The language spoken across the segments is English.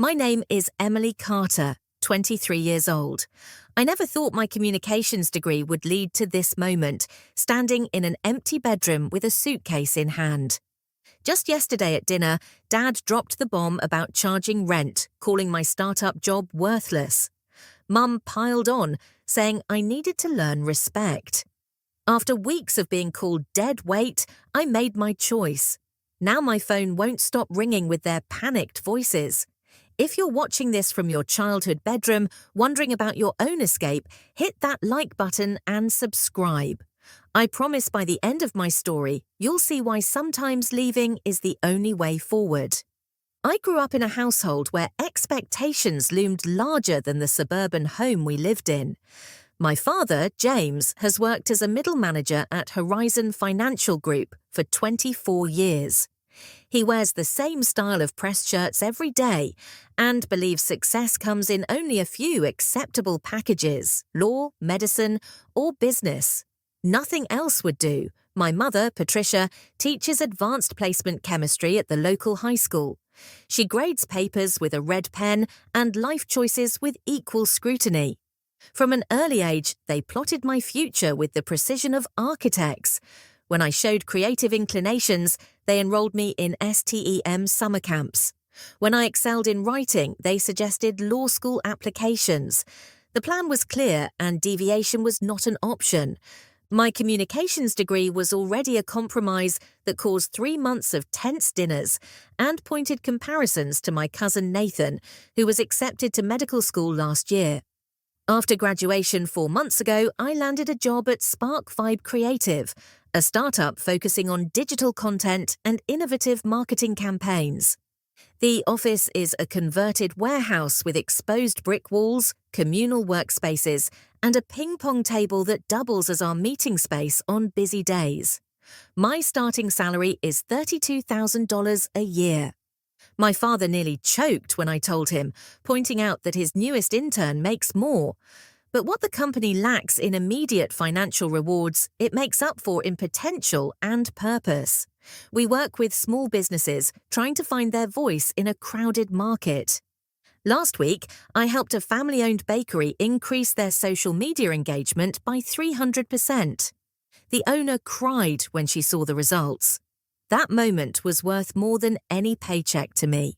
My name is Emily Carter, 23 years old. I never thought my communications degree would lead to this moment, standing in an empty bedroom with a suitcase in hand. Just yesterday at dinner, Dad dropped the bomb about charging rent, calling my startup job worthless. Mum piled on, saying I needed to learn respect. After weeks of being called dead weight, I made my choice. Now my phone won't stop ringing with their panicked voices. If you're watching this from your childhood bedroom, wondering about your own escape, hit that like button and subscribe. I promise by the end of my story, you'll see why sometimes leaving is the only way forward. I grew up in a household where expectations loomed larger than the suburban home we lived in. My father, James, has worked as a middle manager at Horizon Financial Group for 24 years. He wears the same style of pressed shirts every day and believes success comes in only a few acceptable packages: law, medicine, or business. Nothing else would do. My mother, Patricia, teaches advanced placement chemistry at the local high school. She grades papers with a red pen and life choices with equal scrutiny. From an early age, they plotted my future with the precision of architects. When I showed creative inclinations, they enrolled me in STEM summer camps. When I excelled in writing, they suggested law school applications. The plan was clear and deviation was not an option. My communications degree was already a compromise that caused 3 months of tense dinners and pointed comparisons to my cousin Nathan, who was accepted to medical school last year. After graduation 4 months ago, I landed a job at Spark Vibe Creative, a startup focusing on digital content and innovative marketing campaigns. The office is a converted warehouse with exposed brick walls, communal workspaces, and a ping-pong table that doubles as our meeting space on busy days. My starting salary is $32,000 a year. My father nearly choked when I told him, pointing out that his newest intern makes more. But what the company lacks in immediate financial rewards, it makes up for in potential and purpose. We work with small businesses trying to find their voice in a crowded market. Last week, I helped a family-owned bakery increase their social media engagement by 300%. The owner cried when she saw the results. That moment was worth more than any paycheck to me.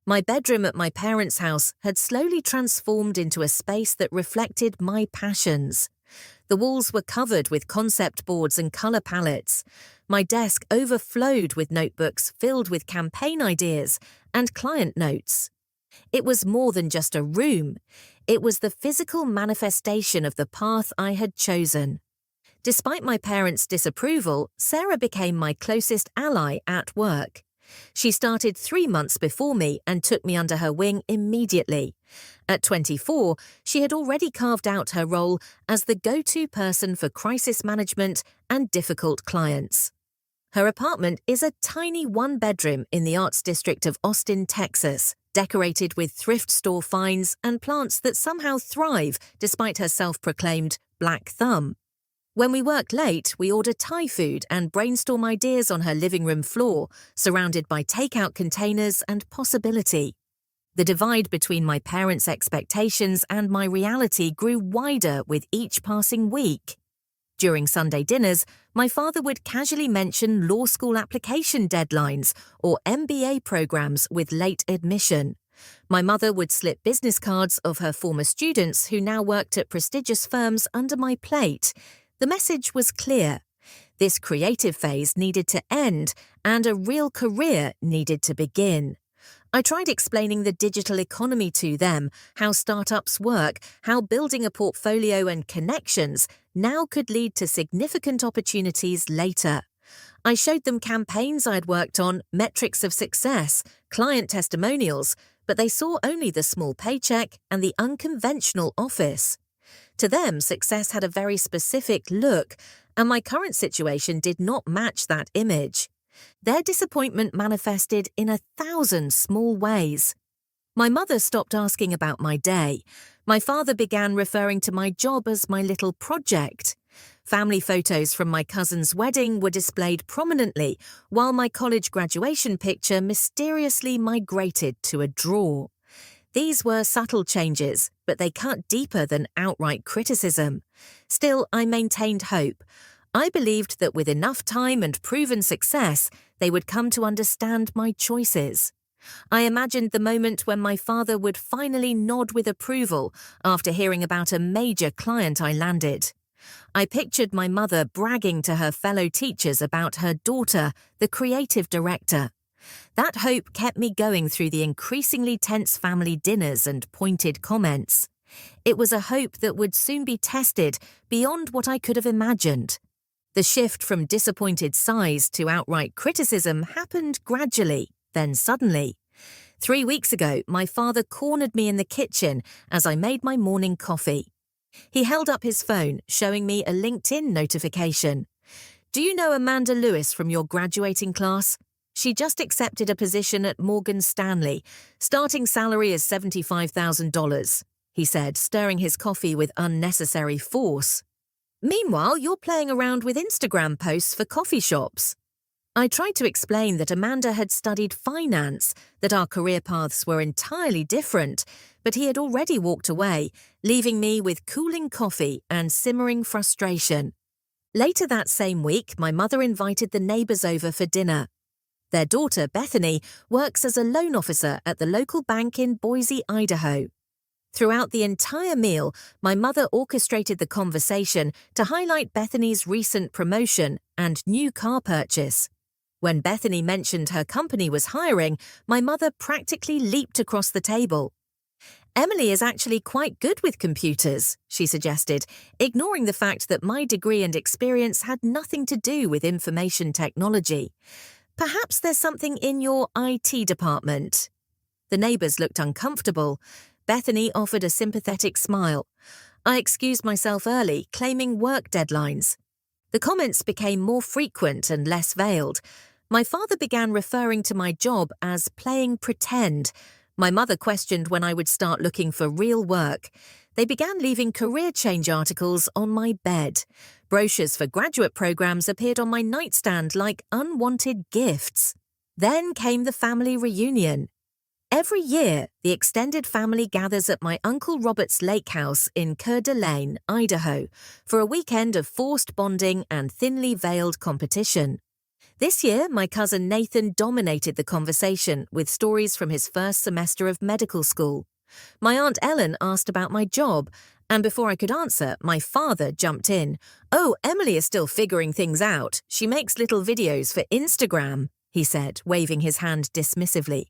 My bedroom at my parents' house had slowly transformed into a space that reflected my passions. The walls were covered with concept boards and color palettes. My desk overflowed with notebooks filled with campaign ideas and client notes. It was more than just a room. It was the physical manifestation of the path I had chosen. Despite my parents' disapproval, Sarah became my closest ally at work. She started 3 months before me and took me under her wing immediately. At 24, she had already carved out her role as the go-to person for crisis management and difficult clients. Her apartment is a tiny one-bedroom in the Arts District of Austin, Texas, decorated with thrift store finds and plants that somehow thrive despite her self-proclaimed black thumb. When we work late, we order Thai food and brainstorm ideas on her living room floor, surrounded by takeout containers and possibility. The divide between my parents' expectations and my reality grew wider with each passing week. During Sunday dinners, my father would casually mention law school application deadlines or MBA programs with late admission. My mother would slip business cards of her former students who now worked at prestigious firms under my plate. The message was clear. This creative phase needed to end and a real career needed to begin. I tried explaining the digital economy to them, how startups work, how building a portfolio and connections now could lead to significant opportunities later. I showed them campaigns I'd worked on, metrics of success, client testimonials, but they saw only the small paycheck and the unconventional office. To them, success had a very specific look, and my current situation did not match that image. Their disappointment manifested in 1,000 small ways. My mother stopped asking about my day. My father began referring to my job as my little project. Family photos from my cousin's wedding were displayed prominently, while my college graduation picture mysteriously migrated to a drawer. These were subtle changes, but they cut deeper than outright criticism. Still, I maintained hope. I believed that with enough time and proven success, they would come to understand my choices. I imagined the moment when my father would finally nod with approval after hearing about a major client I landed. I pictured my mother bragging to her fellow teachers about her daughter, the creative director. That hope kept me going through the increasingly tense family dinners and pointed comments. It was a hope that would soon be tested beyond what I could have imagined. The shift from disappointed sighs to outright criticism happened gradually, then suddenly. 3 weeks ago, my father cornered me in the kitchen as I made my morning coffee. He held up his phone, showing me a LinkedIn notification. "Do you know Amanda Lewis from your graduating class? She just accepted a position at Morgan Stanley. Starting salary is $75,000, he said, stirring his coffee with unnecessary force. Meanwhile, you're playing around with Instagram posts for coffee shops. I tried to explain that Amanda had studied finance, that our career paths were entirely different, but he had already walked away, leaving me with cooling coffee and simmering frustration. Later that same week, my mother invited the neighbours over for dinner. Their daughter, Bethany, works as a loan officer at the local bank in Boise, Idaho. Throughout the entire meal, my mother orchestrated the conversation to highlight Bethany's recent promotion and new car purchase. When Bethany mentioned her company was hiring, my mother practically leaped across the table. "Emily is actually quite good with computers," she suggested, ignoring the fact that my degree and experience had nothing to do with information technology. "Perhaps there's something in your IT department." The neighbours looked uncomfortable. Bethany offered a sympathetic smile. I excused myself early, claiming work deadlines. The comments became more frequent and less veiled. My father began referring to my job as playing pretend. My mother questioned when I would start looking for real work. They began leaving career change articles on my bed. Brochures for graduate programs appeared on my nightstand like unwanted gifts. Then came the family reunion. Every year, the extended family gathers at my Uncle Robert's lake house in Coeur d'Alene, Idaho, for a weekend of forced bonding and thinly veiled competition. This year, my cousin Nathan dominated the conversation with stories from his first semester of medical school. My Aunt Ellen asked about my job, and before I could answer, my father jumped in. "Oh, Emily is still figuring things out. She makes little videos for Instagram," he said, waving his hand dismissively.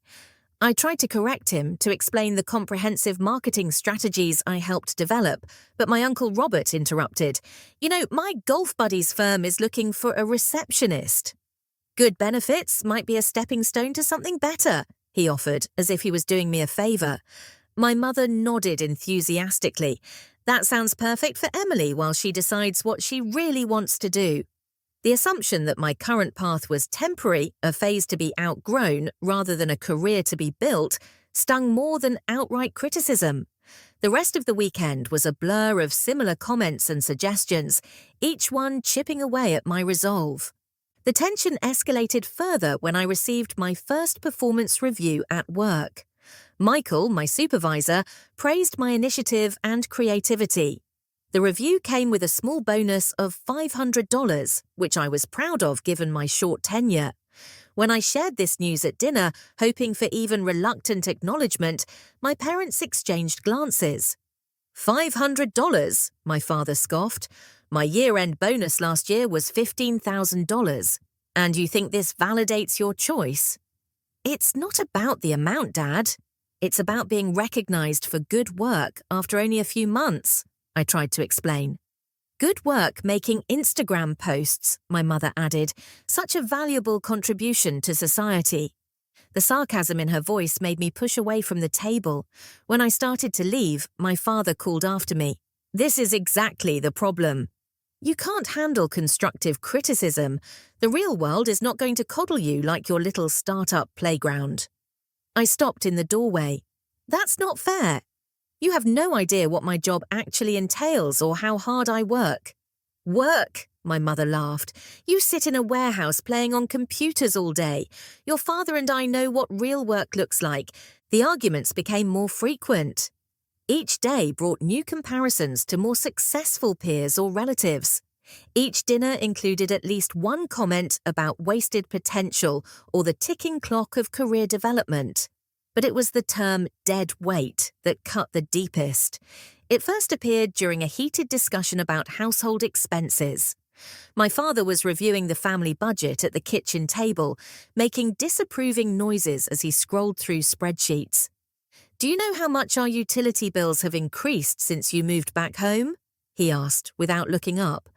I tried to correct him to explain the comprehensive marketing strategies I helped develop, but my Uncle Robert interrupted. "You know, my golf buddy's firm is looking for a receptionist." "Good benefits might be a stepping stone to something better," he offered, as if he was doing me a favour. My mother nodded enthusiastically. "That sounds perfect for Emily while she decides what she really wants to do." The assumption that my current path was temporary, a phase to be outgrown rather than a career to be built, stung more than outright criticism. The rest of the weekend was a blur of similar comments and suggestions, each one chipping away at my resolve. The tension escalated further when I received my first performance review at work. Michael, my supervisor, praised my initiative and creativity. The review came with a small bonus of $500, which I was proud of given my short tenure. When I shared this news at dinner, hoping for even reluctant acknowledgement, my parents exchanged glances. $500, my father scoffed. My year-end bonus last year was $15,000. And you think this validates your choice? It's not about the amount, Dad. It's about being recognized for good work after only a few months, I tried to explain. Good work making Instagram posts, my mother added, such a valuable contribution to society. The sarcasm in her voice made me push away from the table. When I started to leave, my father called after me. "This is exactly the problem. You can't handle constructive criticism. The real world is not going to coddle you like your little startup playground." I stopped in the doorway. "That's not fair. You have no idea what my job actually entails or how hard I work." "Work?" my mother laughed. "You sit in a warehouse playing on computers all day. Your father and I know what real work looks like. The arguments became more frequent. Each day brought new comparisons to more successful peers or relatives. Each dinner included at least one comment about wasted potential or the ticking clock of career development. But it was the term dead weight that cut the deepest. It first appeared during a heated discussion about household expenses. My father was reviewing the family budget at the kitchen table, making disapproving noises as he scrolled through spreadsheets. "Do you know how much our utility bills have increased since you moved back home?" he asked, without looking up.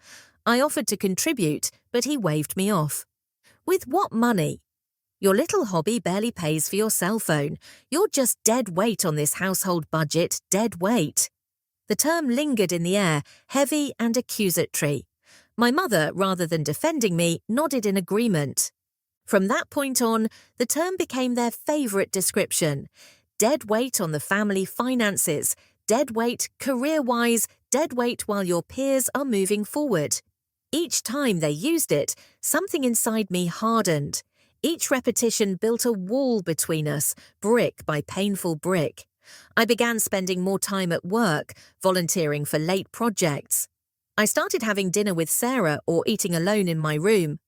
I offered to contribute, but he waved me off. "With what money? Your little hobby barely pays for your cell phone. You're just dead weight on this household budget, dead weight." The term lingered in the air, heavy and accusatory. My mother, rather than defending me, nodded in agreement. From that point on, the term became their favourite description. Dead weight on the family finances, dead weight career-wise, dead weight while your peers are moving forward. Each time they used it, something inside me hardened. Each repetition built a wall between us, brick by painful brick. I began spending more time at work, volunteering for late projects. I started having dinner with Sarah or eating alone in my room.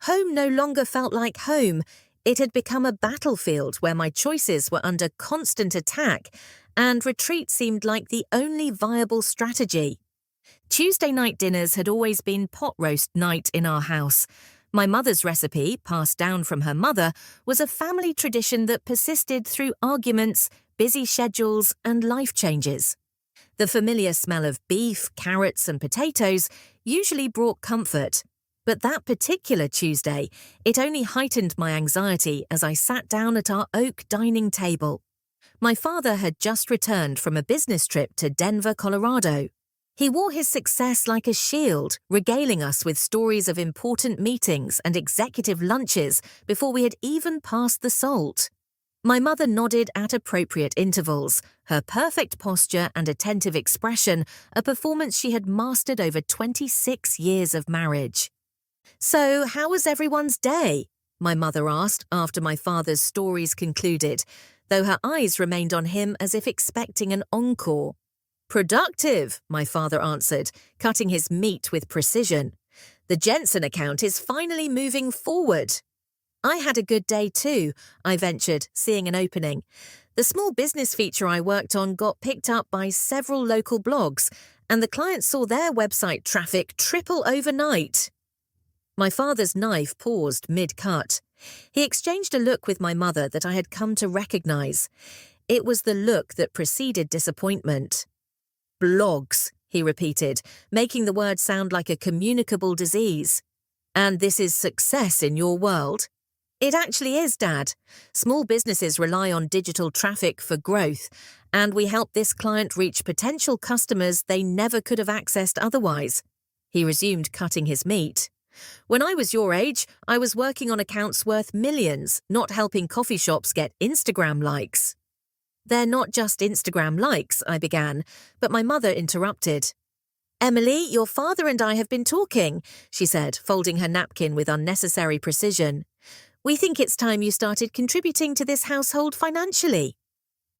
Home no longer felt like home. It had become a battlefield where my choices were under constant attack, and retreat seemed like the only viable strategy. Tuesday night dinners had always been pot roast night in our house. My mother's recipe, passed down from her mother, was a family tradition that persisted through arguments, busy schedules, and life changes. The familiar smell of beef, carrots, and potatoes usually brought comfort. But that particular Tuesday, it only heightened my anxiety as I sat down at our oak dining table. My father had just returned from a business trip to Denver, Colorado. He wore his success like a shield, regaling us with stories of important meetings and executive lunches before we had even passed the salt. My mother nodded at appropriate intervals, her perfect posture and attentive expression a performance she had mastered over 26 years of marriage. "So, how was everyone's day?" my mother asked after my father's stories concluded, though her eyes remained on him as if expecting an encore. "Productive," my father answered, cutting his meat with precision. "The Jensen account is finally moving forward." "I had a good day too," I ventured, seeing an opening. The small business feature I worked on got picked up by several local blogs, and the clients saw their website traffic triple overnight. My father's knife paused mid-cut. He exchanged a look with my mother that I had come to recognize. It was the look that preceded disappointment. "Blogs," he repeated, making the word sound like a communicable disease. "And this is success in your world?" "It actually is, Dad. Small businesses rely on digital traffic for growth, and we help this client reach potential customers they never could have accessed otherwise." He resumed cutting his meat. "When I was your age, I was working on accounts worth millions, not helping coffee shops get Instagram likes." "They're not just Instagram likes," I began, but my mother interrupted. "Emily, your father and I have been talking," she said, folding her napkin with unnecessary precision. "We think it's time you started contributing to this household financially."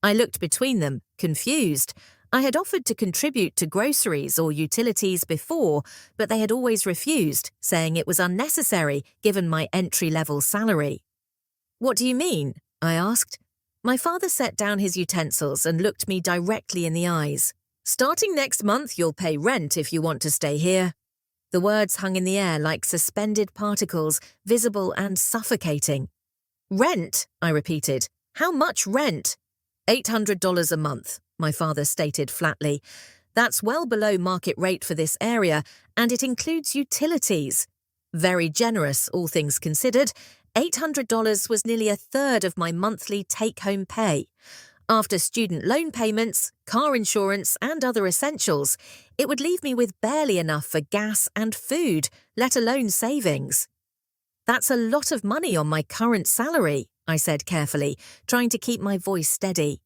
I looked between them, confused. I had offered to contribute to groceries or utilities before, but they had always refused, saying it was unnecessary given my entry-level salary. "What do you mean?" I asked. My father set down his utensils and looked me directly in the eyes. "Starting next month, you'll pay rent if you want to stay here." The words hung in the air like suspended particles, visible and suffocating. "Rent?" I repeated. "How much rent?" $800 a month, my father stated flatly. "That's well below market rate for this area, and it includes utilities. Very generous, all things considered. $800 was nearly a third of my monthly take-home pay. After student loan payments, car insurance, and other essentials, it would leave me with barely enough for gas and food, let alone savings." "That's a lot of money on my current salary," I said carefully, trying to keep my voice steady.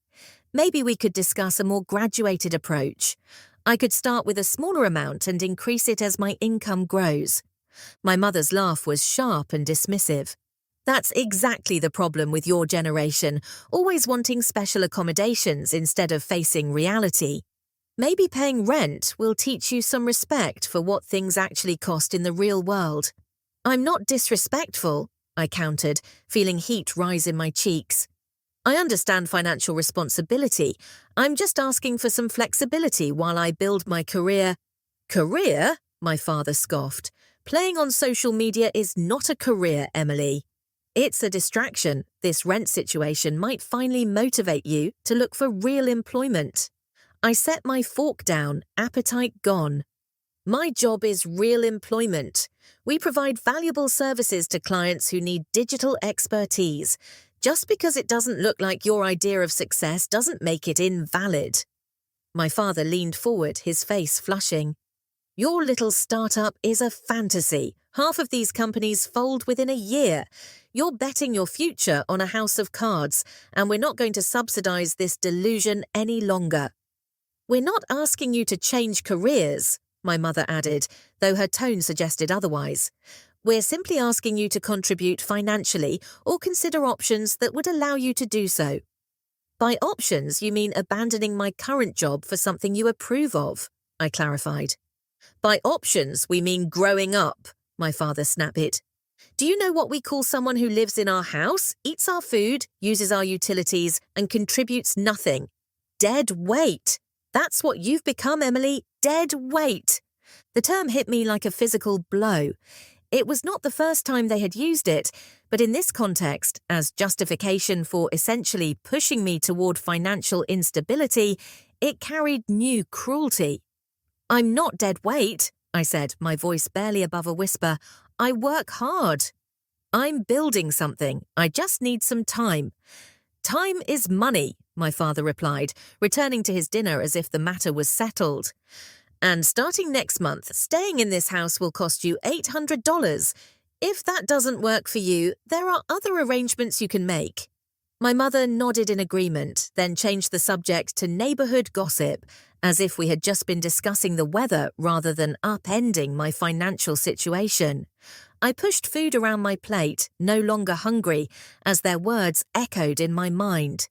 "Maybe we could discuss a more graduated approach. I could start with a smaller amount and increase it as my income grows." My mother's laugh was sharp and dismissive. That's exactly the problem with your generation, always wanting special accommodations instead of facing reality. Maybe paying rent will teach you some respect for what things actually cost in the real world. I'm not disrespectful, I countered, feeling heat rise in my cheeks. I understand financial responsibility. I'm just asking for some flexibility while I build my career. Career? My father scoffed. Playing on social media is not a career, Emily. It's a distraction. This rent situation might finally motivate you to look for real employment. I set my fork down, appetite gone. My job is real employment. We provide valuable services to clients who need digital expertise. Just because it doesn't look like your idea of success doesn't make it invalid. My father leaned forward, his face flushing. Your little startup is a fantasy. Half of these companies fold within a year. You're betting your future on a house of cards, and we're not going to subsidize this delusion any longer. We're not asking you to change careers, my mother added, though her tone suggested otherwise. We're simply asking you to contribute financially or consider options that would allow you to do so. By options, you mean abandoning my current job for something you approve of, I clarified. By options, we mean growing up, my father snapped. Do you know what we call someone who lives in our house, eats our food, uses our utilities, and contributes nothing? Dead weight. That's what you've become, Emily, dead weight. The term hit me like a physical blow. It was not the first time they had used it, but in this context, as justification for essentially pushing me toward financial instability, it carried new cruelty. I'm not dead weight, I said, my voice barely above a whisper. I work hard. I'm building something. I just need some time. Time is money, my father replied, returning to his dinner as if the matter was settled. And starting next month, staying in this house will cost you $800. If that doesn't work for you, there are other arrangements you can make. My mother nodded in agreement, then changed the subject to neighborhood gossip, as if we had just been discussing the weather rather than upending my financial situation. I pushed food around my plate, no longer hungry, as their words echoed in my mind.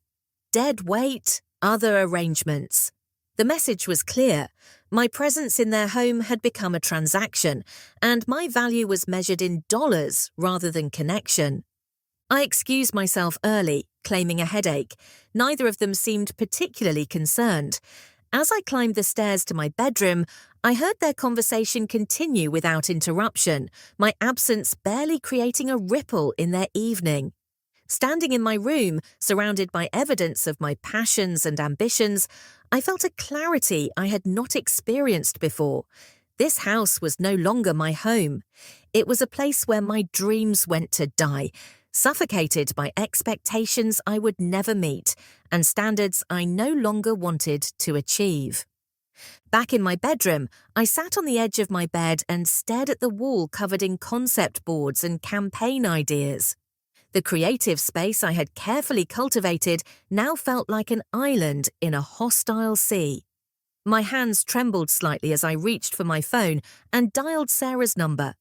Dead weight, other arrangements. The message was clear. My presence in their home had become a transaction, and my value was measured in dollars rather than connection. I excused myself early, claiming a headache. Neither of them seemed particularly concerned. As I climbed the stairs to my bedroom, I heard their conversation continue without interruption, my absence barely creating a ripple in their evening. Standing in my room, surrounded by evidence of my passions and ambitions, I felt a clarity I had not experienced before. This house was no longer my home. It was a place where my dreams went to die, suffocated by expectations I would never meet and standards I no longer wanted to achieve. Back in my bedroom, I sat on the edge of my bed and stared at the wall covered in concept boards and campaign ideas. The creative space I had carefully cultivated now felt like an island in a hostile sea. My hands trembled slightly as I reached for my phone and dialed Sarah's number.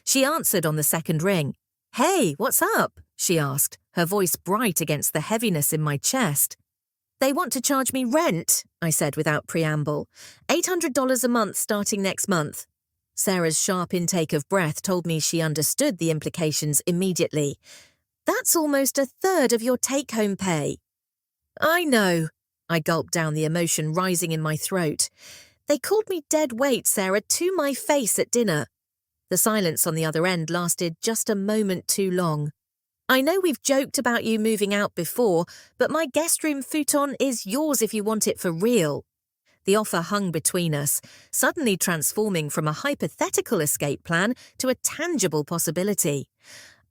She answered on the second ring. "Hey, what's up?" she asked, her voice bright against the heaviness in my chest. "They want to charge me rent," I said without preamble. $800 a month starting next month. Sarah's sharp intake of breath told me she understood the implications immediately. "That's almost a third of your take-home pay." "I know," I gulped down, the emotion rising in my throat. "They called me dead weight, Sarah, to my face at dinner." The silence on the other end lasted just a moment too long. "I know we've joked about you moving out before, but my guest room futon is yours if you want it for real." The offer hung between us, suddenly transforming from a hypothetical escape plan to a tangible possibility.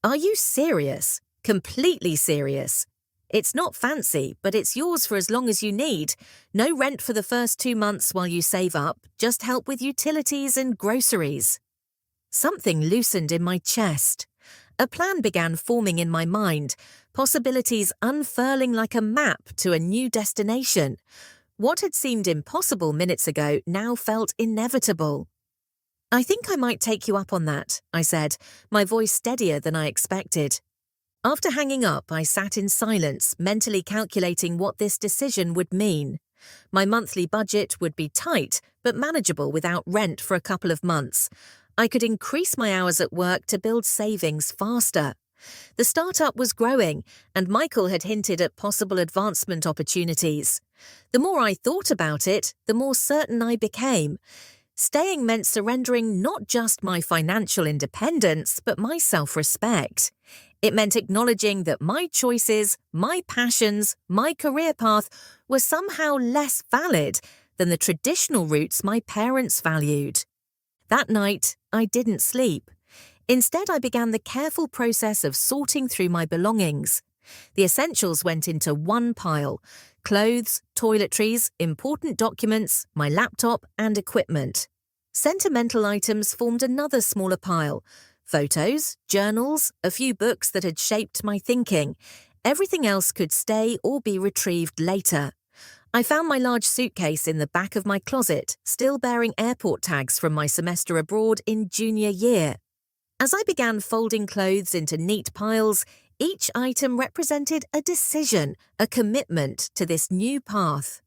"Are you serious? Completely serious? It's not fancy, but it's yours for as long as you need. No rent for the first 2 months while you save up, just help with utilities and groceries." Something loosened in my chest. A plan began forming in my mind, possibilities unfurling like a map to a new destination. What had seemed impossible minutes ago now felt inevitable. "I think I might take you up on that," I said, my voice steadier than I expected. After hanging up, I sat in silence, mentally calculating what this decision would mean. My monthly budget would be tight, but manageable without rent for a couple of months. I could increase my hours at work to build savings faster. The startup was growing, and Michael had hinted at possible advancement opportunities. The more I thought about it, the more certain I became. Staying meant surrendering not just my financial independence, but my self-respect. It meant acknowledging that my choices, my passions, my career path were somehow less valid than the traditional routes my parents valued. That night, I didn't sleep. Instead, I began the careful process of sorting through my belongings. The essentials went into one pile: clothes, toiletries, important documents, my laptop, and equipment. Sentimental items formed another smaller pile: photos, journals, a few books that had shaped my thinking. Everything else could stay or be retrieved later. I found my large suitcase in the back of my closet, still bearing airport tags from my semester abroad in junior year. As I began folding clothes into neat piles, each item represented a decision, a commitment to this new path.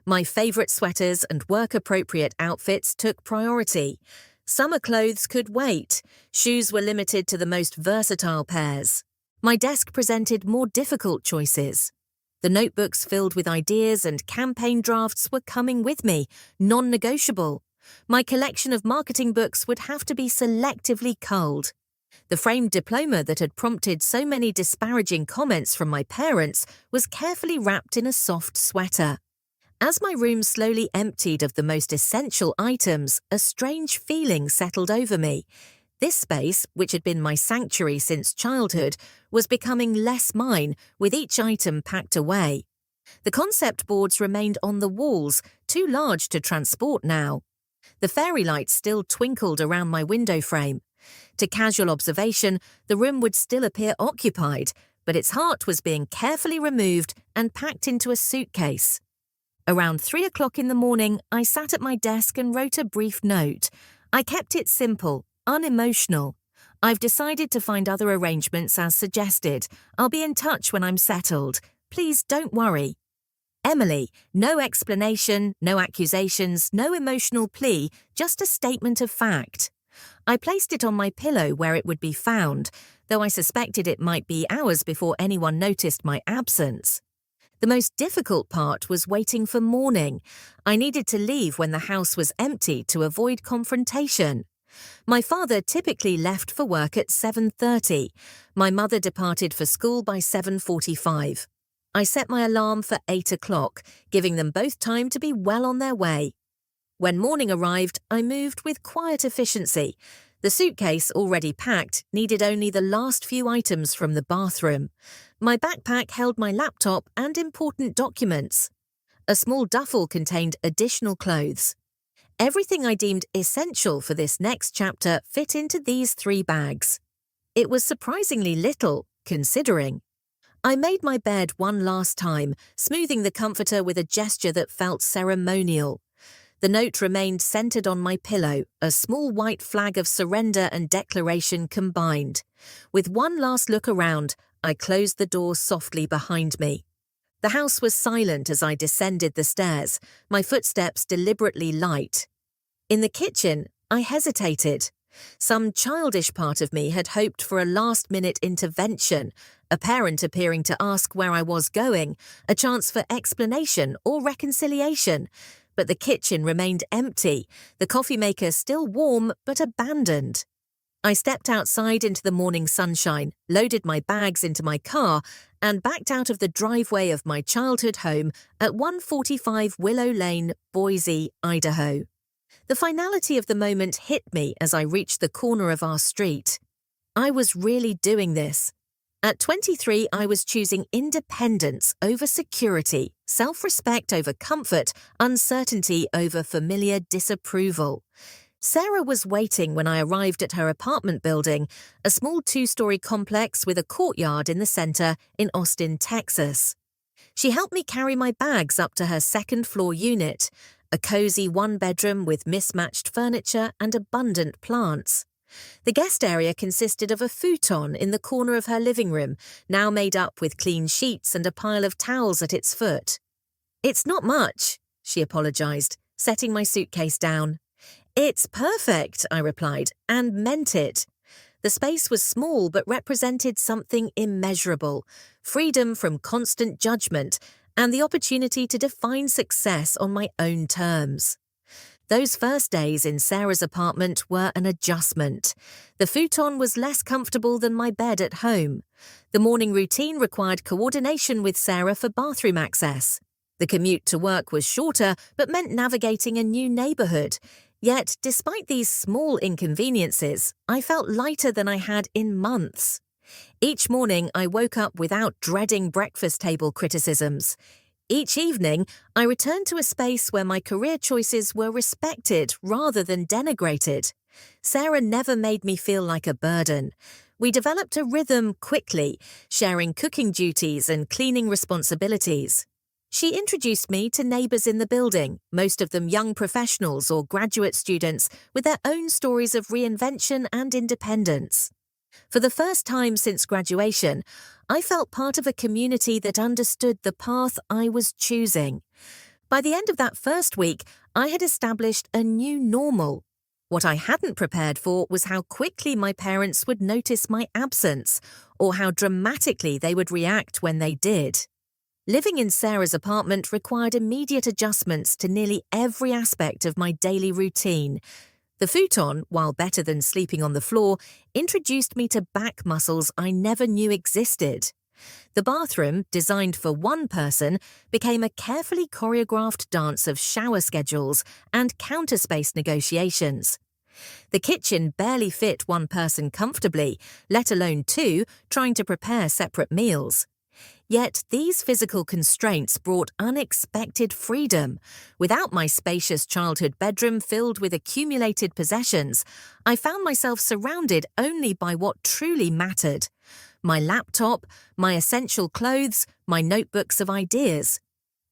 My favorite sweaters and work-appropriate outfits took priority. Summer clothes could wait. Shoes were limited to the most versatile pairs. My desk presented more difficult choices. The notebooks filled with ideas and campaign drafts were coming with me, non-negotiable. My collection of marketing books would have to be selectively culled. The framed diploma that had prompted so many disparaging comments from my parents was carefully wrapped in a soft sweater. As my room slowly emptied of the most essential items, a strange feeling settled over me. This space, which had been my sanctuary since childhood, was becoming less mine, with each item packed away. The concept boards remained on the walls, too large to transport now. The fairy lights still twinkled around my window frame. To casual observation, the room would still appear occupied, but its heart was being carefully removed and packed into a suitcase. Around 3 o'clock in the morning, I sat at my desk and wrote a brief note. I kept it simple, unemotional. I've decided to find other arrangements as suggested. I'll be in touch when I'm settled. Please don't worry. Emily, no explanation, no accusations, no emotional plea, just a statement of fact. I placed it on my pillow where it would be found, though I suspected it might be hours before anyone noticed my absence. The most difficult part was waiting for morning. I needed to leave when the house was empty to avoid confrontation. My father typically left for work at 7:30. My mother departed for school by 7:45. I set my alarm for 8 o'clock, giving them both time to be well on their way. When morning arrived, I moved with quiet efficiency. The suitcase, already packed, needed only the last few items from the bathroom. My backpack held my laptop and important documents. A small duffel contained additional clothes. Everything I deemed essential for this next chapter fit into these 3 bags. It was surprisingly little, considering. I made my bed one last time, smoothing the comforter with a gesture that felt ceremonial. The note remained centered on my pillow, a small white flag of surrender and declaration combined. With one last look around, I closed the door softly behind me. The house was silent as I descended the stairs, my footsteps deliberately light. In the kitchen, I hesitated. Some childish part of me had hoped for a last-minute intervention, a parent appearing to ask where I was going, a chance for explanation or reconciliation. But the kitchen remained empty, the coffee maker still warm but abandoned. I stepped outside into the morning sunshine, loaded my bags into my car, and backed out of the driveway of my childhood home at 145 Willow Lane, Boise, Idaho. The finality of the moment hit me as I reached the corner of our street. I was really doing this. At 23, I was choosing independence over security, self-respect over comfort, uncertainty over familiar disapproval. Sarah was waiting when I arrived at her apartment building, a small 2-story complex with a courtyard in the center in Austin, Texas. She helped me carry my bags up to her 2nd-floor unit, a cozy 1-bedroom with mismatched furniture and abundant plants. The guest area consisted of a futon in the corner of her living room, now made up with clean sheets and a pile of towels at its foot. "It's not much," she apologised, setting my suitcase down. "It's perfect," I replied, and meant it. The space was small but represented something immeasurable: freedom from constant judgment and the opportunity to define success on my own terms. Those first days in Sarah's apartment were an adjustment. The futon was less comfortable than my bed at home. The morning routine required coordination with Sarah for bathroom access. The commute to work was shorter but meant navigating a new neighbourhood. Yet, despite these small inconveniences, I felt lighter than I had in months. Each morning, I woke up without dreading breakfast table criticisms. Each evening, I returned to a space where my career choices were respected rather than denigrated. Sarah never made me feel like a burden. We developed a rhythm quickly, sharing cooking duties and cleaning responsibilities. She introduced me to neighbours in the building, most of them young professionals or graduate students with their own stories of reinvention and independence. For the first time since graduation, I felt part of a community that understood the path I was choosing. By the end of that first week, I had established a new normal. What I hadn't prepared for was how quickly my parents would notice my absence, or how dramatically they would react when they did. Living in Sarah's apartment required immediate adjustments to nearly every aspect of my daily routine. The futon, while better than sleeping on the floor, introduced me to back muscles I never knew existed. The bathroom, designed for one person, became a carefully choreographed dance of shower schedules and counter-space negotiations. The kitchen barely fit one person comfortably, let alone two, trying to prepare separate meals. Yet these physical constraints brought unexpected freedom. Without my spacious childhood bedroom filled with accumulated possessions, I found myself surrounded only by what truly mattered: my laptop, my essential clothes, my notebooks of ideas.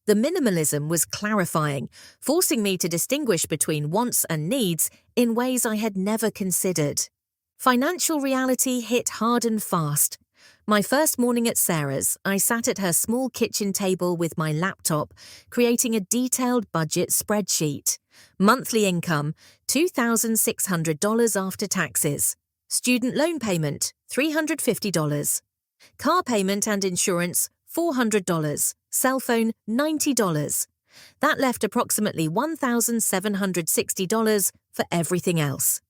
The minimalism was clarifying, forcing me to distinguish between wants and needs in ways I had never considered. Financial reality hit hard and fast. My first morning at Sarah's, I sat at her small kitchen table with my laptop, creating a detailed budget spreadsheet. Monthly income, $2,600 after taxes. Student loan payment, $350. Car payment and insurance, $400. Cell phone, $90. That left approximately $1,760 for everything else.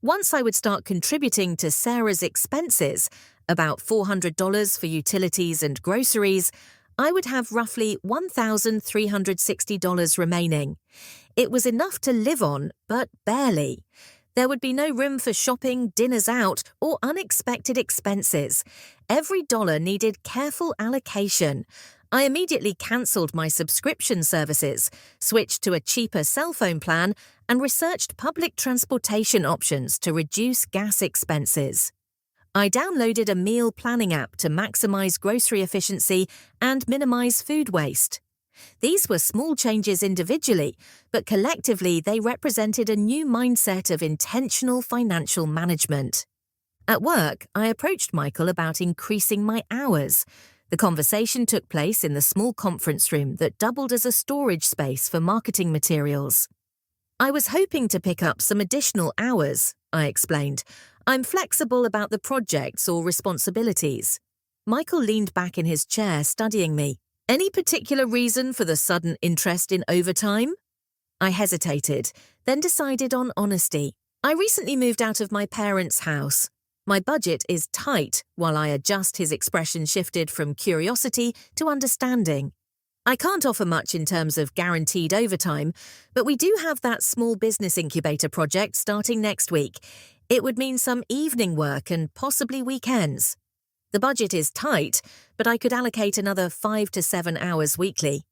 Once I would start contributing to Sarah's expenses, about $400 for utilities and groceries, I would have roughly $1,360 remaining. It was enough to live on, but barely. There would be no room for shopping, dinners out, or unexpected expenses. Every dollar needed careful allocation. I immediately cancelled my subscription services, switched to a cheaper cell phone plan, and researched public transportation options to reduce gas expenses. I downloaded a meal planning app to maximise grocery efficiency and minimise food waste. These were small changes individually, but collectively they represented a new mindset of intentional financial management. At work, I approached Michael about increasing my hours. The conversation took place in the small conference room that doubled as a storage space for marketing materials. "I was hoping to pick up some additional hours," I explained. "I'm flexible about the projects or responsibilities." Michael leaned back in his chair, studying me. "Any particular reason for the sudden interest in overtime?" I hesitated, then decided on honesty. "I recently moved out of my parents' house. My budget is tight," while I adjust his expression shifted from curiosity to understanding. "I can't offer much in terms of guaranteed overtime, but we do have that small business incubator project starting next week. It would mean some evening work and possibly weekends. The budget is tight, but I could allocate another 5 to 7 hours weekly."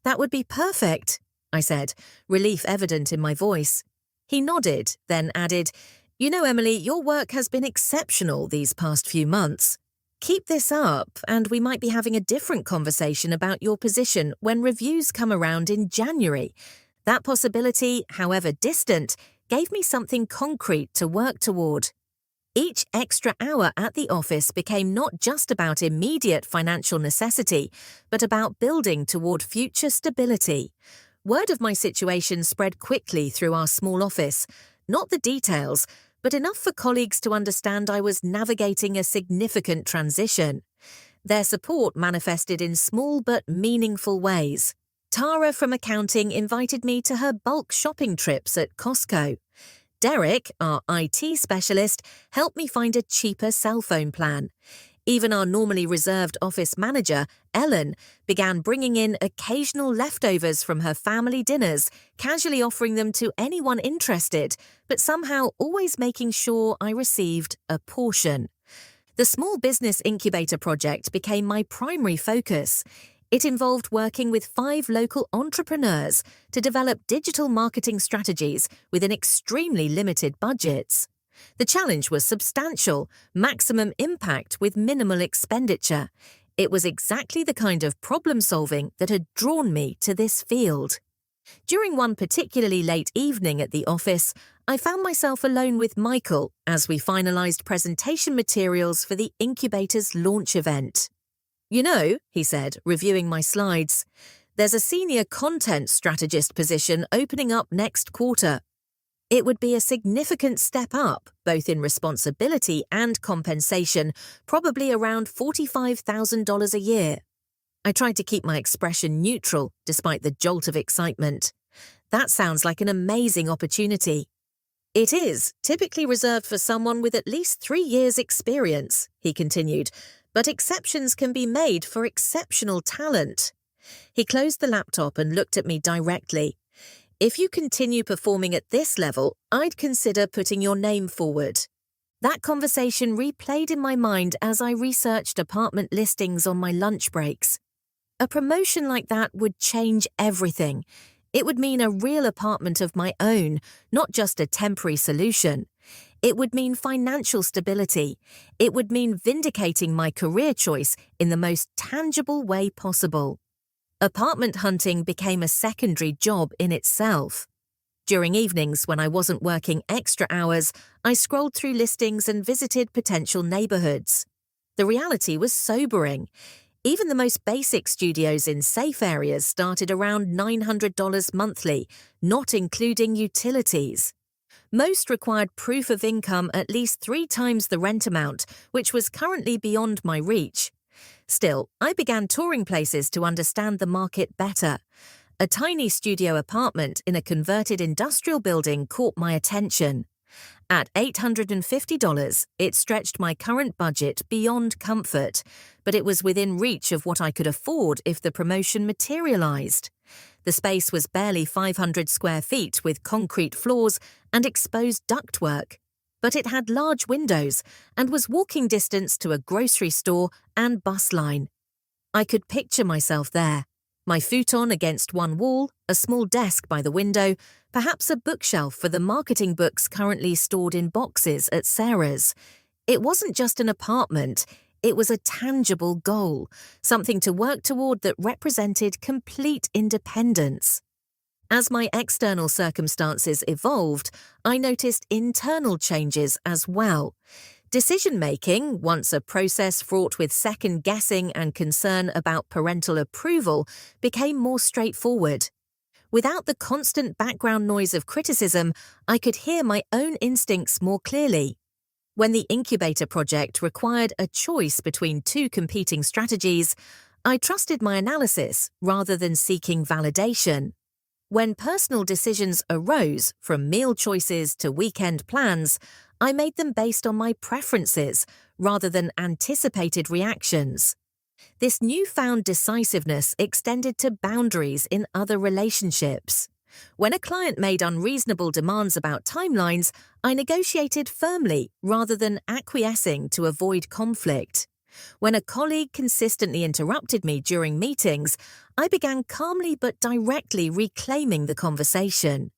"That would be perfect," I said, relief evident in my voice. He nodded, then added, "You know, Emily, your work has been exceptional these past few months. Keep this up, and we might be having a different conversation about your position when reviews come around in January. That possibility, however distant, gave me something concrete to work toward. Each extra hour at the office became not just about immediate financial necessity, but about building toward future stability. Word of my situation spread quickly through our small office, not the details, but enough for colleagues to understand I was navigating a significant transition. Their support manifested in small but meaningful ways. Tara from accounting invited me to her bulk shopping trips at Costco. Derek, our IT specialist, helped me find a cheaper cell phone plan. Even our normally reserved office manager, Ellen, began bringing in occasional leftovers from her family dinners, casually offering them to anyone interested, but somehow always making sure I received a portion. The Small Business Incubator project became my primary focus. It involved working with 5 local entrepreneurs to develop digital marketing strategies within extremely limited budgets. The challenge was substantial, maximum impact with minimal expenditure. It was exactly the kind of problem-solving that had drawn me to this field. During one particularly late evening at the office, I found myself alone with Michael as we finalized presentation materials for the incubator's launch event. "You know," he said, reviewing my slides, "there's a senior content strategist position opening up next quarter. It would be a significant step up, both in responsibility and compensation, probably around $45,000 a year." I tried to keep my expression neutral, despite the jolt of excitement. "That sounds like an amazing opportunity." "It is, typically reserved for someone with at least 3 years' experience," he continued, "but exceptions can be made for exceptional talent." He closed the laptop and looked at me directly. "If you continue performing at this level, I'd consider putting your name forward." That conversation replayed in my mind as I researched apartment listings on my lunch breaks. A promotion like that would change everything. It would mean a real apartment of my own, not just a temporary solution. It would mean financial stability. It would mean vindicating my career choice in the most tangible way possible. Apartment hunting became a secondary job in itself. During evenings when I wasn't working extra hours, I scrolled through listings and visited potential neighborhoods. The reality was sobering. Even the most basic studios in safe areas started around $900 monthly, not including utilities. Most required proof of income at least 3 times the rent amount, which was currently beyond my reach. Still, I began touring places to understand the market better. A tiny studio apartment in a converted industrial building caught my attention. At $850, it stretched my current budget beyond comfort, but it was within reach of what I could afford if the promotion materialized. The space was barely 500 square feet with concrete floors and exposed ductwork, but it had large windows and was walking distance to a grocery store and bus line. I could picture myself there, my futon against one wall, a small desk by the window, perhaps a bookshelf for the marketing books currently stored in boxes at Sarah's. It wasn't just an apartment, it was a tangible goal, something to work toward that represented complete independence. As my external circumstances evolved, I noticed internal changes as well. Decision-making, once a process fraught with second-guessing and concern about parental approval, became more straightforward. Without the constant background noise of criticism, I could hear my own instincts more clearly. When the incubator project required a choice between 2 competing strategies, I trusted my analysis rather than seeking validation. When personal decisions arose, from meal choices to weekend plans, I made them based on my preferences rather than anticipated reactions. This newfound decisiveness extended to boundaries in other relationships. When a client made unreasonable demands about timelines, I negotiated firmly rather than acquiescing to avoid conflict. When a colleague consistently interrupted me during meetings, I began calmly but directly reclaiming the conversation.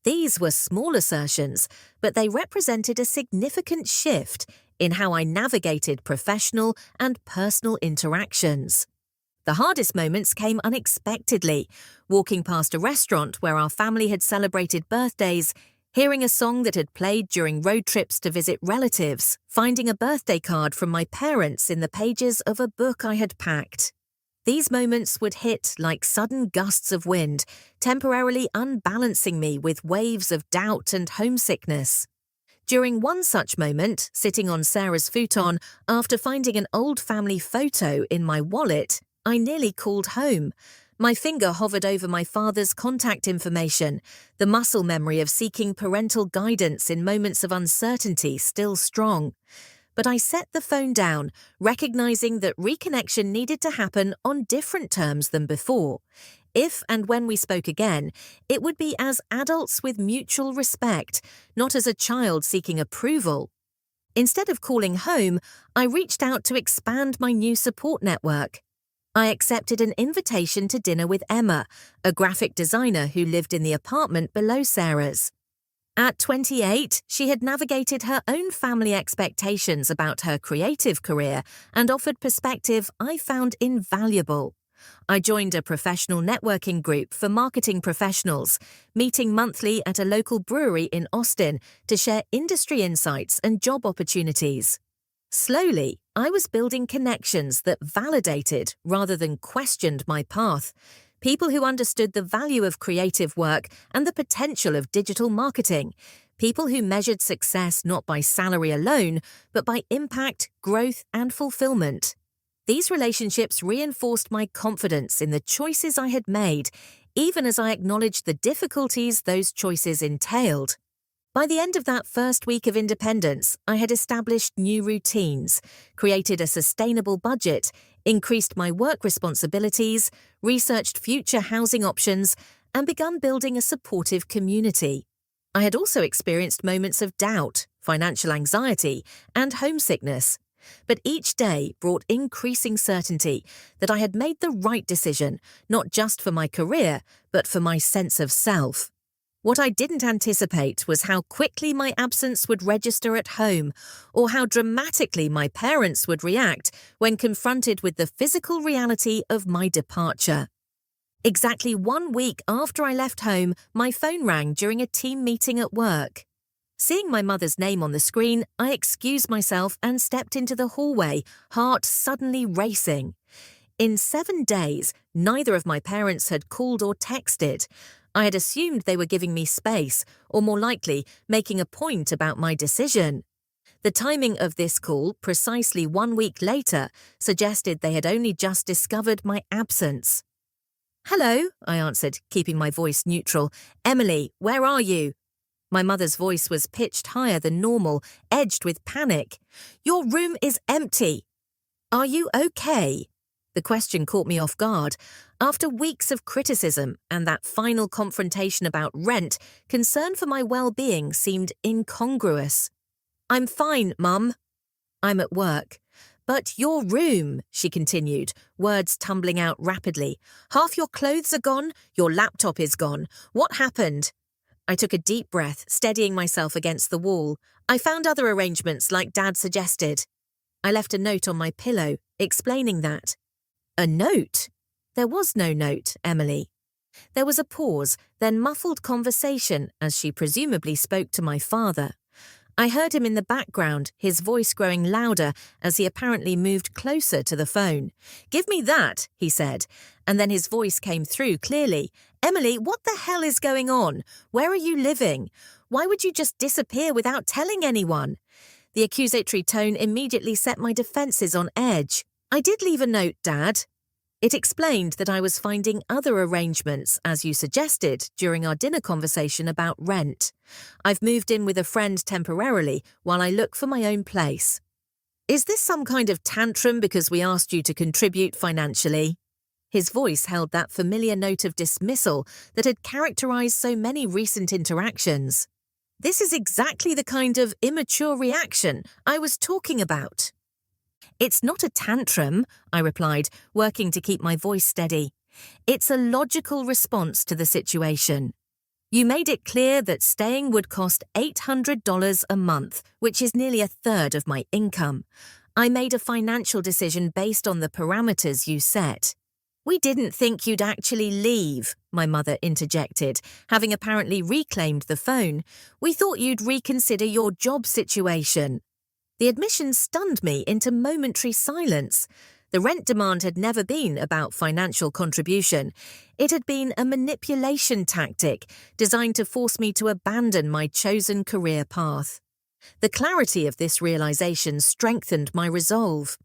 These were small assertions, but they represented a significant shift in how I navigated professional and personal interactions. The hardest moments came unexpectedly. Walking past a restaurant where our family had celebrated birthdays, Hearing a song that had played during road trips to visit relatives, finding a birthday card from my parents in the pages of a book I had packed. These moments would hit like sudden gusts of wind, temporarily unbalancing me with waves of doubt and homesickness. During one such moment, sitting on Sarah's futon, after finding an old family photo in my wallet, I nearly called home. My finger hovered over my father's contact information, the muscle memory of seeking parental guidance in moments of uncertainty still strong. But I set the phone down, recognizing that reconnection needed to happen on different terms than before. If and when we spoke again, it would be as adults with mutual respect, not as a child seeking approval. Instead of calling home, I reached out to expand my new support network. I accepted an invitation to dinner with Emma, a graphic designer who lived in the apartment below Sarah's. At 28, she had navigated her own family expectations about her creative career and offered perspective I found invaluable. I joined a professional networking group for marketing professionals, meeting monthly at a local brewery in Austin to share industry insights and job opportunities. Slowly, I was building connections that validated rather than questioned my path. People who understood the value of creative work and the potential of digital marketing. People who measured success not by salary alone, but by impact, growth, and fulfillment. These relationships reinforced my confidence in the choices I had made, even as I acknowledged the difficulties those choices entailed. By the end of that first week of independence, I had established new routines, created a sustainable budget, increased my work responsibilities, researched future housing options, and begun building a supportive community. I had also experienced moments of doubt, financial anxiety, and homesickness, but each day brought increasing certainty that I had made the right decision, not just for my career, but for my sense of self. What I didn't anticipate was how quickly my absence would register at home, or how dramatically my parents would react when confronted with the physical reality of my departure. Exactly 1 week after I left home, my phone rang during a team meeting at work. Seeing my mother's name on the screen, I excused myself and stepped into the hallway, heart suddenly racing. In 7 days, neither of my parents had called or texted. I had assumed they were giving me space, or more likely, making a point about my decision. The timing of this call, precisely 1 week later, suggested they had only just discovered my absence. "Hello," I answered, keeping my voice neutral. "Emily, where are you?" My mother's voice was pitched higher than normal, edged with panic. "Your room is empty." "Are you okay?" The question caught me off guard. After weeks of criticism and that final confrontation about rent, concern for my well-being seemed incongruous. "I'm fine, Mum." "I'm at work." "But your room," she continued, words tumbling out rapidly. "Half your clothes are gone, your laptop is gone. What happened?" I took a deep breath, steadying myself against the wall. "I found other arrangements like Dad suggested." I left a note on my pillow, explaining that. A note? There was no note, Emily. There was a pause, then muffled conversation as she presumably spoke to my father. I heard him in the background, his voice growing louder as he apparently moved closer to the phone. "Give me that," he said, and then his voice came through clearly. "Emily, what the hell is going on? Where are you living? Why would you just disappear without telling anyone?" The accusatory tone immediately set my defences on edge. "I did leave a note, Dad." It explained that I was finding other arrangements, as you suggested, during our dinner conversation about rent. I've moved in with a friend temporarily while I look for my own place. "Is this some kind of tantrum because we asked you to contribute financially?" His voice held that familiar note of dismissal that had characterized so many recent interactions. "This is exactly the kind of immature reaction I was talking about." "It's not a tantrum," I replied, working to keep my voice steady. "It's a logical response to the situation. You made it clear that staying would cost $800 a month, which is nearly a third of my income. I made a financial decision based on the parameters you set. We didn't think you'd actually leave." my mother interjected, having apparently reclaimed the phone. "We thought you'd reconsider your job situation." The admission stunned me into momentary silence. The rent demand had never been about financial contribution. It had been a manipulation tactic designed to force me to abandon my chosen career path. The clarity of this realization strengthened my resolve.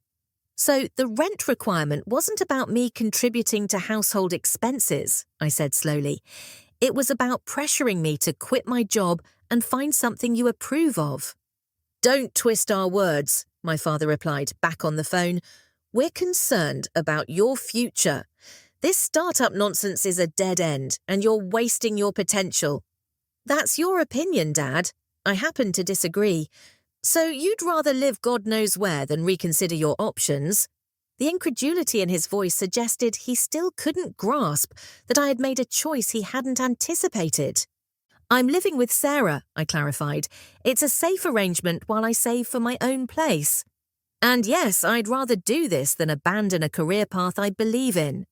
"So the rent requirement wasn't about me contributing to household expenses," I said slowly. "It was about pressuring me to quit my job and find something you approve of." "Don't twist our words," my father replied, back on the phone. "We're concerned about your future. This startup nonsense is a dead end, and you're wasting your potential." "That's your opinion, Dad." I happen to disagree. "So you'd rather live God knows where than reconsider your options?" The incredulity in his voice suggested he still couldn't grasp that I had made a choice he hadn't anticipated. "I'm living with Sarah," I clarified. "It's a safe arrangement while I save for my own place. And yes, I'd rather do this than abandon a career path I believe in."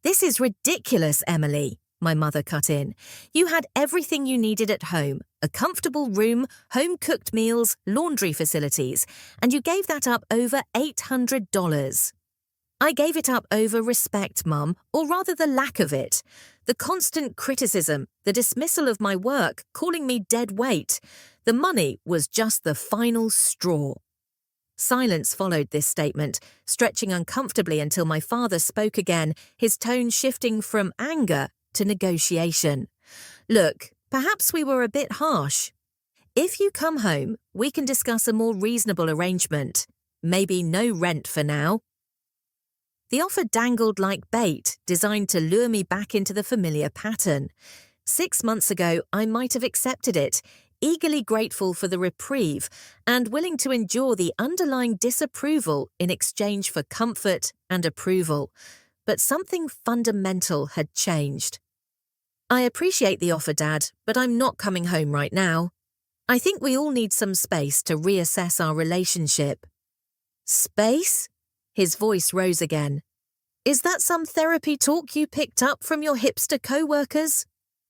"This is ridiculous, Emily," my mother cut in. "You had everything you needed at home, a comfortable room, home-cooked meals, laundry facilities, and you gave that up over $800. "I gave it up over respect, Mum, or rather the lack of it. The constant criticism, the dismissal of my work, calling me dead weight. The money was just the final straw." Silence followed this statement, stretching uncomfortably until my father spoke again, his tone shifting from anger to negotiation. "Look, perhaps we were a bit harsh. If you come home, we can discuss a more reasonable arrangement. Maybe no rent for now." The offer dangled like bait, designed to lure me back into the familiar pattern. 6 months ago, I might have accepted it, eagerly grateful for the reprieve and willing to endure the underlying disapproval in exchange for comfort and approval. But something fundamental had changed. "I appreciate the offer, Dad, but I'm not coming home right now. I think we all need some space to reassess our relationship." "Space?" His voice rose again. "Is that some therapy talk you picked up from your hipster co-workers?"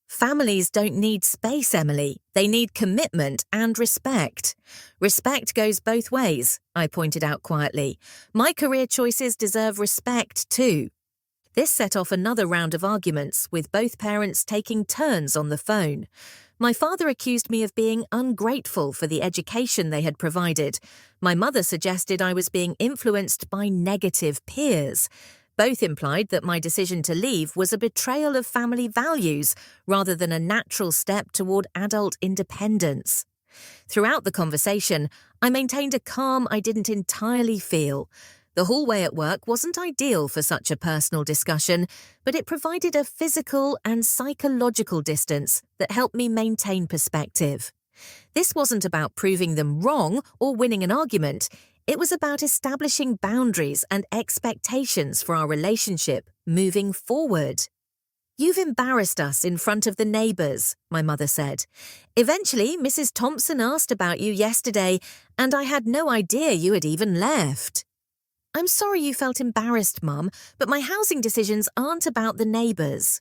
"Families don't need space, Emily. They need commitment and respect. Respect goes both ways," I pointed out quietly. "My career choices deserve respect too." This set off another round of arguments, with both parents taking turns on the phone. My father accused me of being ungrateful for the education they had provided. My mother suggested I was being influenced by negative peers. Both implied that my decision to leave was a betrayal of family values rather than a natural step toward adult independence. Throughout the conversation, I maintained a calm I didn't entirely feel. The hallway at work wasn't ideal for such a personal discussion, but it provided a physical and psychological distance that helped me maintain perspective. This wasn't about proving them wrong or winning an argument. It was about establishing boundaries and expectations for our relationship moving forward. "You've embarrassed us in front of the neighbours," my mother said. "Eventually, Mrs. Thompson asked about you yesterday, and I had no idea you had even left." "I'm sorry you felt embarrassed, Mum, but my housing decisions aren't about the neighbours."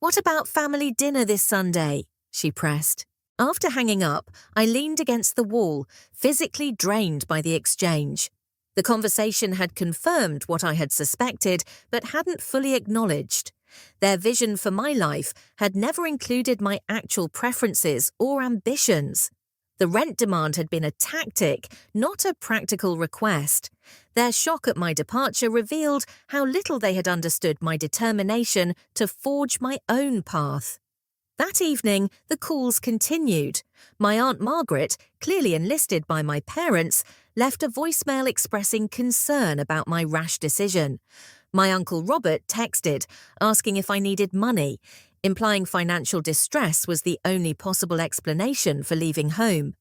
"What about family dinner this Sunday?" she pressed. After hanging up, I leaned against the wall, physically drained by the exchange. The conversation had confirmed what I had suspected, but hadn't fully acknowledged. Their vision for my life had never included my actual preferences or ambitions. The rent demand had been a tactic, not a practical request. Their shock at my departure revealed how little they had understood my determination to forge my own path. That evening, the calls continued. My Aunt Margaret, clearly enlisted by my parents, left a voicemail expressing concern about my rash decision. My Uncle Robert texted, asking if I needed money, implying financial distress was the only possible explanation for leaving home.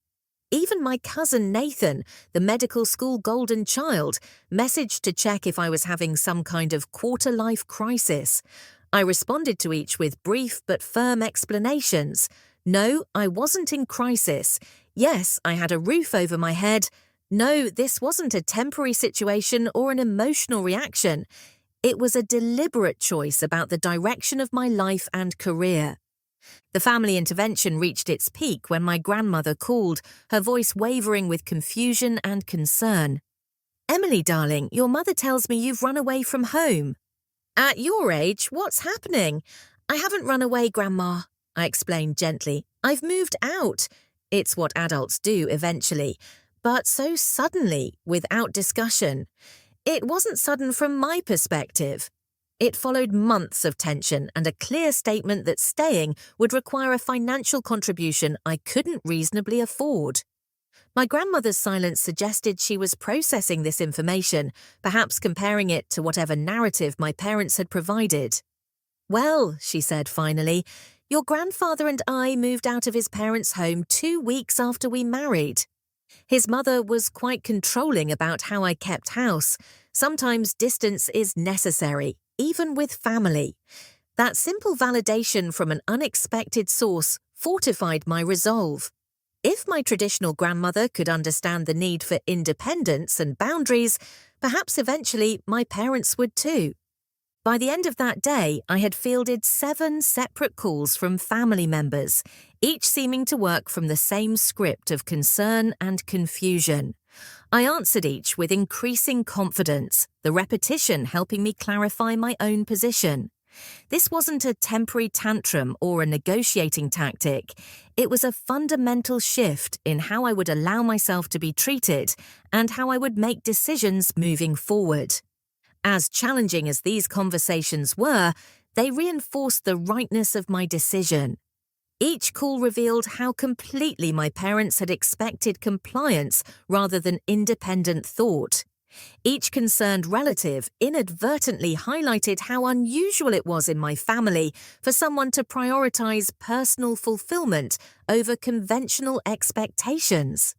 Even my cousin Nathan, the medical school golden child, messaged to check if I was having some kind of quarter-life crisis. I responded to each with brief but firm explanations. No, I wasn't in crisis. Yes, I had a roof over my head. No, this wasn't a temporary situation or an emotional reaction. It was a deliberate choice about the direction of my life and career. The family intervention reached its peak when my grandmother called, her voice wavering with confusion and concern. "Emily, darling, your mother tells me you've run away from home." "At your age, what's happening?" "I haven't run away, Grandma," I explained gently. "I've moved out." It's what adults do eventually, but so suddenly, without discussion. It wasn't sudden from my perspective. It followed months of tension and a clear statement that staying would require a financial contribution I couldn't reasonably afford. My grandmother's silence suggested she was processing this information, perhaps comparing it to whatever narrative my parents had provided. "Well," she said finally, "your grandfather and I moved out of his parents' home 2 weeks after we married. His mother was quite controlling about how I kept house. Sometimes distance is necessary, even with family. That simple validation from an unexpected source fortified my resolve. If my traditional grandmother could understand the need for independence and boundaries, perhaps eventually my parents would too." By the end of that day, I had fielded 7 separate calls from family members, each seeming to work from the same script of concern and confusion. I answered each with increasing confidence, the repetition helping me clarify my own position. This wasn't a temporary tantrum or a negotiating tactic. It was a fundamental shift in how I would allow myself to be treated and how I would make decisions moving forward. As challenging as these conversations were, they reinforced the rightness of my decision. Each call revealed how completely my parents had expected compliance rather than independent thought. Each concerned relative inadvertently highlighted how unusual it was in my family for someone to prioritize personal fulfillment over conventional expectations.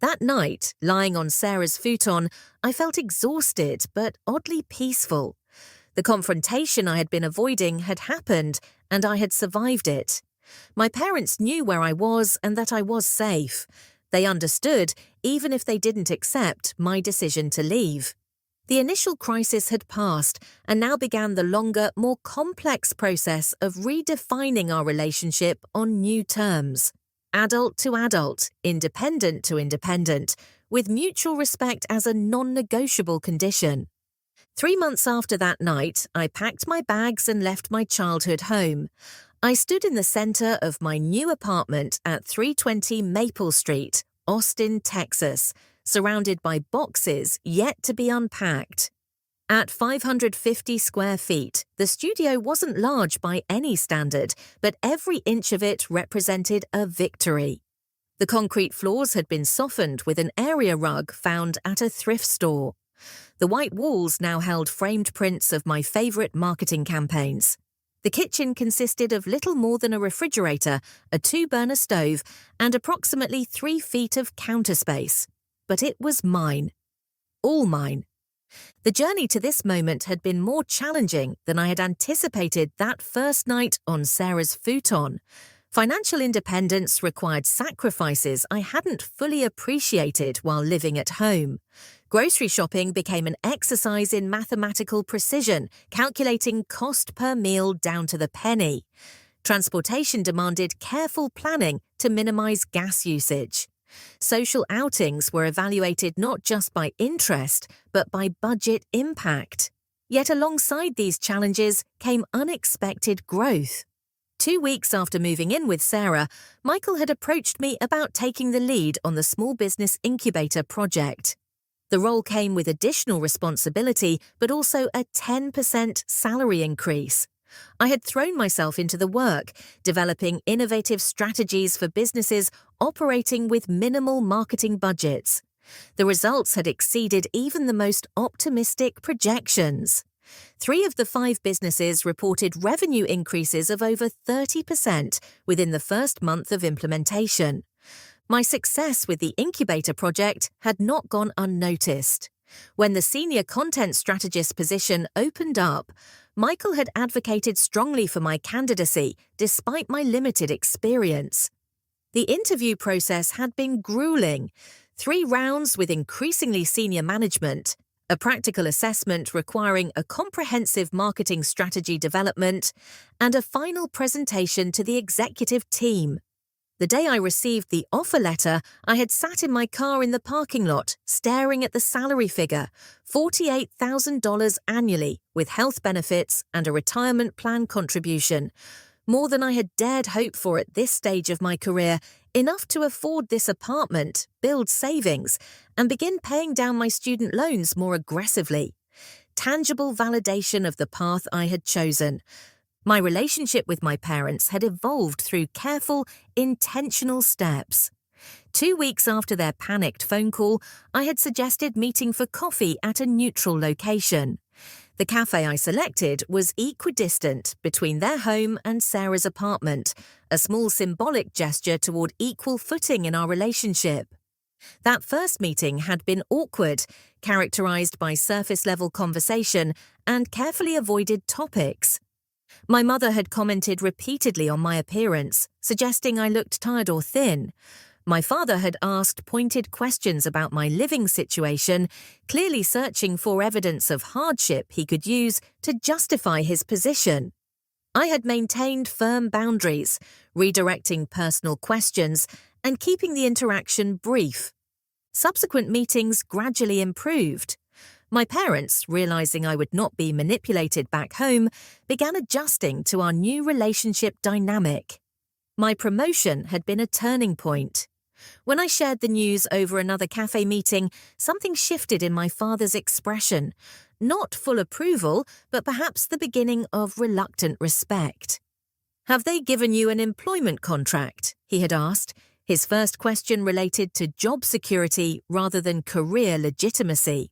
That night, lying on Sarah's futon, I felt exhausted but oddly peaceful. The confrontation I had been avoiding had happened, and I had survived it. My parents knew where I was and that I was safe. They understood, even if they didn't accept my decision to leave. The initial crisis had passed, and now began the longer, more complex process of redefining our relationship on new terms. Adult to adult, independent to independent, with mutual respect as a non-negotiable condition. 3 months after that night, I packed my bags and left my childhood home. I stood in the center of my new apartment at 320 Maple Street, Austin, Texas, surrounded by boxes yet to be unpacked. At 550 square feet, the studio wasn't large by any standard, but every inch of it represented a victory. The concrete floors had been softened with an area rug found at a thrift store. The white walls now held framed prints of my favorite marketing campaigns. The kitchen consisted of little more than a refrigerator, a 2-burner stove, and approximately 3 feet of counter space. But it was mine. All mine. The journey to this moment had been more challenging than I had anticipated that first night on Sarah's futon. Financial independence required sacrifices I hadn't fully appreciated while living at home. Grocery shopping became an exercise in mathematical precision, calculating cost per meal down to the penny. Transportation demanded careful planning to minimize gas usage. Social outings were evaluated not just by interest, but by budget impact. Yet alongside these challenges came unexpected growth. 2 weeks after moving in with Sarah, Michael had approached me about taking the lead on the Small Business Incubator project. The role came with additional responsibility, but also a 10% salary increase. I had thrown myself into the work, developing innovative strategies for businesses operating with minimal marketing budgets. The results had exceeded even the most optimistic projections. 3 of the 5 businesses reported revenue increases of over 30% within the first month of implementation. My success with the incubator project had not gone unnoticed. When the senior content strategist position opened up, Michael had advocated strongly for my candidacy despite my limited experience. The interview process had been grueling. 3 rounds with increasingly senior management, a practical assessment requiring a comprehensive marketing strategy development, and a final presentation to the executive team. The day I received the offer letter, I had sat in my car in the parking lot, staring at the salary figure, $48,000 annually, with health benefits and a retirement plan contribution. More than I had dared hope for at this stage of my career, enough to afford this apartment, build savings, and begin paying down my student loans more aggressively. Tangible validation of the path I had chosen. My relationship with my parents had evolved through careful, intentional steps. 2 weeks after their panicked phone call, I had suggested meeting for coffee at a neutral location. The cafe I selected was equidistant between their home and Sarah's apartment, a small symbolic gesture toward equal footing in our relationship. That first meeting had been awkward, characterized by surface-level conversation and carefully avoided topics. My mother had commented repeatedly on my appearance, suggesting I looked tired or thin. My father had asked pointed questions about my living situation, clearly searching for evidence of hardship he could use to justify his position. I had maintained firm boundaries, redirecting personal questions and keeping the interaction brief. Subsequent meetings gradually improved. My parents, realizing I would not be manipulated back home, began adjusting to our new relationship dynamic. My promotion had been a turning point. When I shared the news over another cafe meeting, something shifted in my father's expression. Not full approval, but perhaps the beginning of reluctant respect. "Have they given you an employment contract?" he had asked, his first question related to job security rather than career legitimacy.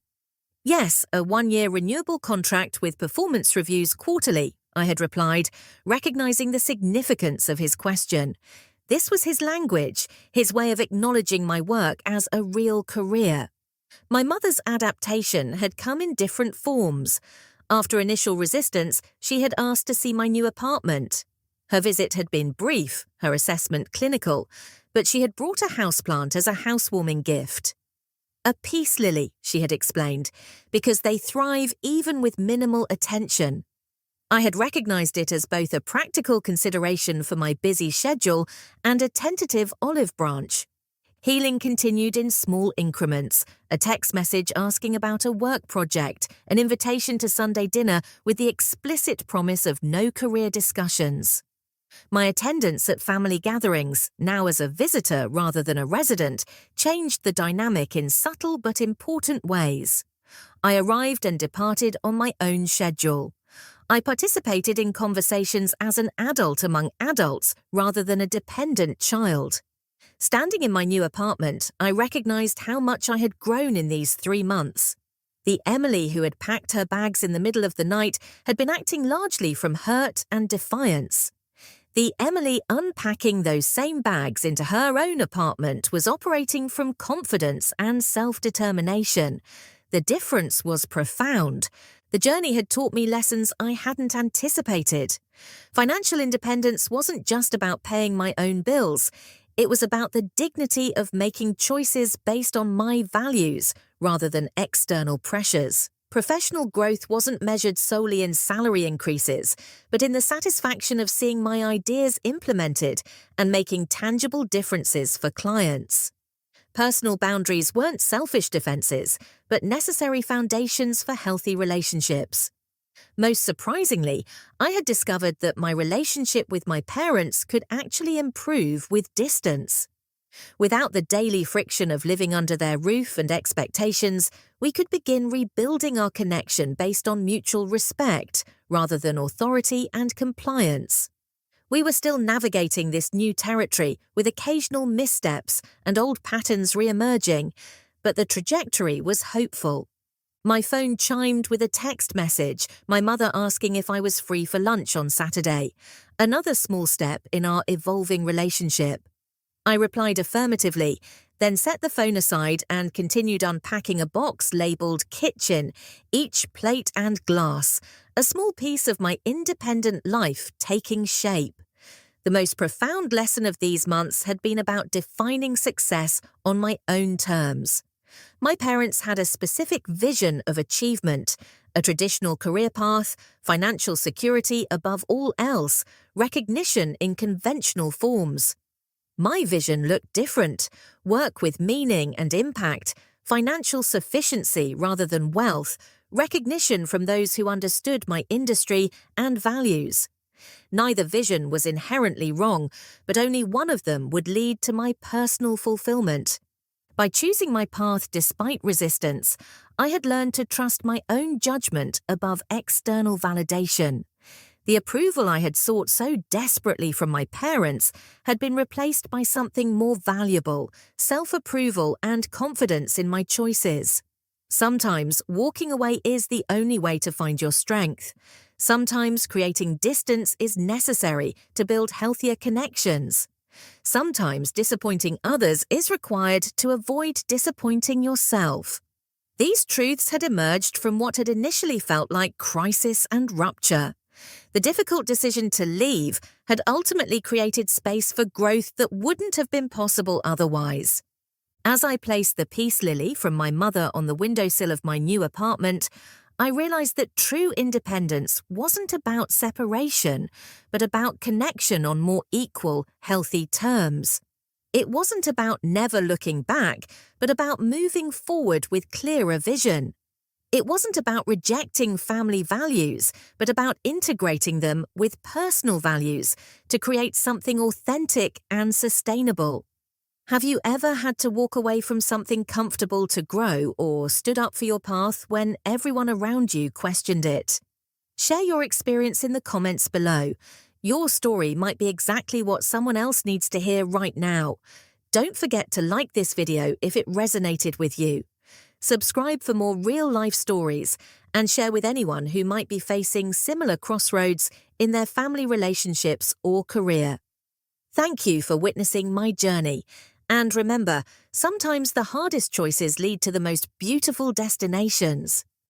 "Yes, a 1-year renewable contract with performance reviews quarterly," I had replied, recognizing the significance of his question. This was his language, his way of acknowledging my work as a real career. My mother's adaptation had come in different forms. After initial resistance, she had asked to see my new apartment. Her visit had been brief, her assessment clinical, but she had brought a houseplant as a housewarming gift. "A peace lily," she had explained, "because they thrive even with minimal attention." I had recognized it as both a practical consideration for my busy schedule and a tentative olive branch. Healing continued in small increments, a text message asking about a work project, an invitation to Sunday dinner with the explicit promise of no career discussions. My attendance at family gatherings, now as a visitor rather than a resident, changed the dynamic in subtle but important ways. I arrived and departed on my own schedule. I participated in conversations as an adult among adults rather than a dependent child. Standing in my new apartment, I recognized how much I had grown in these 3 months. The Emily who had packed her bags in the middle of the night had been acting largely from hurt and defiance. The Emily unpacking those same bags into her own apartment was operating from confidence and self-determination. The difference was profound. The journey had taught me lessons I hadn't anticipated. Financial independence wasn't just about paying my own bills. It was about the dignity of making choices based on my values rather than external pressures. Professional growth wasn't measured solely in salary increases, but in the satisfaction of seeing my ideas implemented and making tangible differences for clients. Personal boundaries weren't selfish defenses, but necessary foundations for healthy relationships. Most surprisingly, I had discovered that my relationship with my parents could actually improve with distance. Without the daily friction of living under their roof and expectations, we could begin rebuilding our connection based on mutual respect rather than authority and compliance. We were still navigating this new territory with occasional missteps and old patterns re-emerging, but the trajectory was hopeful. My phone chimed with a text message, my mother asking if I was free for lunch on Saturday, another small step in our evolving relationship. I replied affirmatively, then set the phone aside and continued unpacking a box labelled kitchen, each plate and glass, a small piece of my independent life taking shape. The most profound lesson of these months had been about defining success on my own terms. My parents had a specific vision of achievement, a traditional career path, financial security above all else, recognition in conventional forms. My vision looked different: work with meaning and impact, financial sufficiency rather than wealth, recognition from those who understood my industry and values. Neither vision was inherently wrong, but only one of them would lead to my personal fulfillment. By choosing my path despite resistance, I had learned to trust my own judgment above external validation. The approval I had sought so desperately from my parents had been replaced by something more valuable: self-approval and confidence in my choices. Sometimes walking away is the only way to find your strength. Sometimes creating distance is necessary to build healthier connections. Sometimes disappointing others is required to avoid disappointing yourself. These truths had emerged from what had initially felt like crisis and rupture. The difficult decision to leave had ultimately created space for growth that wouldn't have been possible otherwise. As I placed the peace lily from my mother on the windowsill of my new apartment, I realized that true independence wasn't about separation, but about connection on more equal, healthy terms. It wasn't about never looking back, but about moving forward with clearer vision. It wasn't about rejecting family values, but about integrating them with personal values to create something authentic and sustainable. Have you ever had to walk away from something comfortable to grow, or stood up for your path when everyone around you questioned it? Share your experience in the comments below. Your story might be exactly what someone else needs to hear right now. Don't forget to like this video if it resonated with you. Subscribe for more real-life stories and share with anyone who might be facing similar crossroads in their family relationships or career. Thank you for witnessing my journey. And remember, sometimes the hardest choices lead to the most beautiful destinations.